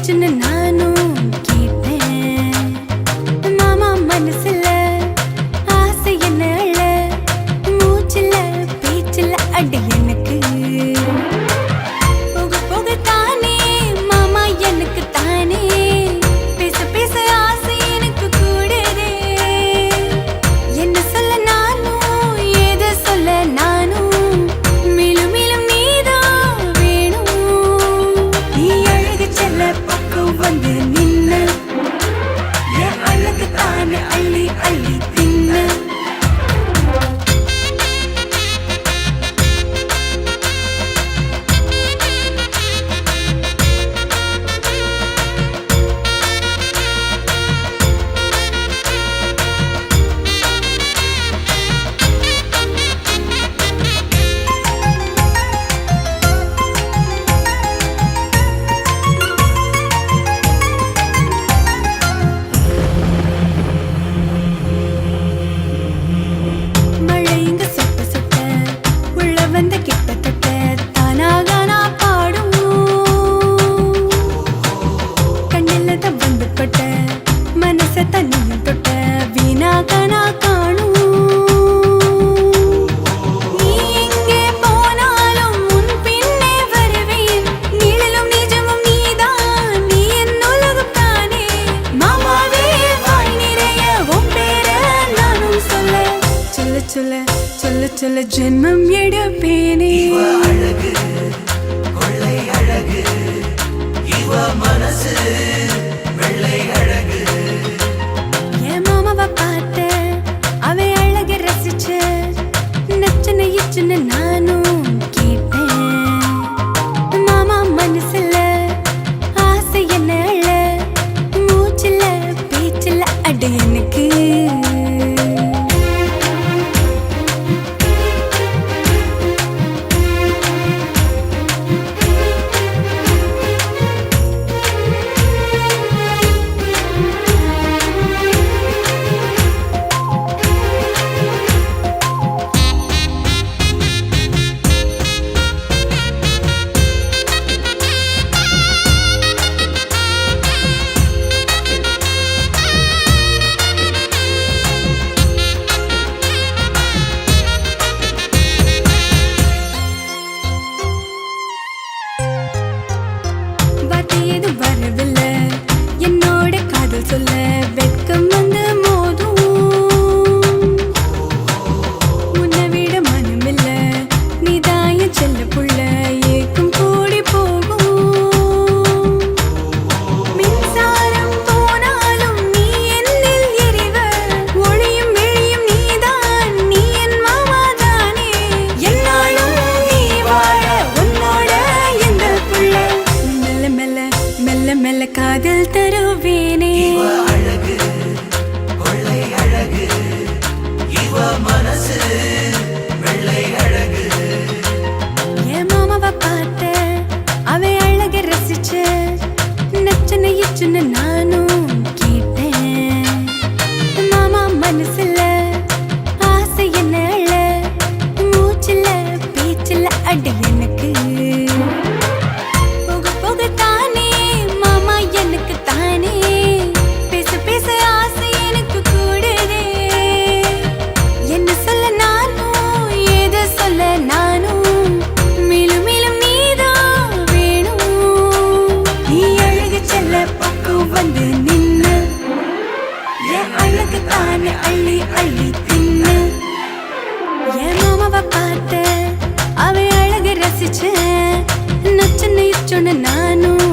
இச்சுன்னு நானும் கேட்டேன். மாமா மனசுல ஆசை என்ன அள்ள, மூச்சுல பேச்சுல அடி எனக்கு போக போக தானே மாமா எனக்கு தானே பேச பேச ஆசை எனக்கு கூடுதே. என்ன சொல்ல நானும் ஏத சொல்ல நானும் மேலும் மேலும் நீதான் வேணும். நீ அழகு செல்ல பக்கம் வந்து நின்ன என் அழகு தானே அள்ளி அள்ளி தின்ன. மழை இங்க சொட்ட சொட்ட உள்ள வந்த கிட்டத்தட்ட தானாகானா பாடும். கண்ணில் தான் வந்து பட்ட மனச தண்ணியும் தொட்ட வீணாகானா காணும். நீ எங்கே போனாலும் உன் பின்னே வருவேன். நிழலும் நிஜமும் நீதான், நீ என் உலகம் தானே. மாமாவே வாய் நிறைய உன் பேர நானும் சொல்ல சொல்ல சொல்ல சொல்ல சொல்ல ஜென்மம் எடுப்பேனே. அழகு கொள்ளை அழகு இவ மனசு வெள்ளை அழகு. என் மாமாவை பார்த்த அவ அழக ரசிச்ச நச்சனை இச்சுன்னு நானும் கேட்டேன். மாமா மனசுல ஆசை என்ன அள்ள, மூச்சுல பேச்சுல அடி எனக்கு வார்த்தை ஏதும் வரவில்லை என்னோட காதல் சொல்ல. வெட்கம் வந்து மோதும், உன்னை விட மனமில்ல நீதான் என் செல்ல புள்ள. ஏக்கம் கூடி போகும், மின்சாரம் போனாலும் நீ என்னில் எரிவ. ஒளியும் விழியும் நீதான், நீ என் மாமாதானே. என்னாலும் நீ வாழ உன்னோட எந்த புள்ள. மெல்ல மெல்ல மெல்ல மெல்ல காதல் தருவேனே. அழகு கொள்ளை அழகு இவ மனசு வெள்ளை அழகு. என் மாமாவை பார்த்த அவ அழக ரசிச்ச நச்சனை இச்சுன்னு நானும் கேட்டேன். மாமா மனசுல ஆசை என்ன அள்ள, மூச்சுல பேச்சுல அடி எனக்கு போக போக தானே மாமா எனக்கு தானே பேச பேச ஆசை எனக்கு கூடுதே. என்ன சொல்ல நானும் ஏத சொல்ல நானும் மேலும் மேலும் நீதான் வேணும். நீ அழகு செல்ல பக்கம் வந்து நின்ன என் அழகு தானே அள்ளி அள்ளி தின்ன. என் மாமாவை பார்த்த அவ அழக ரசிச்ச நச்சனை சொன்ன நானும்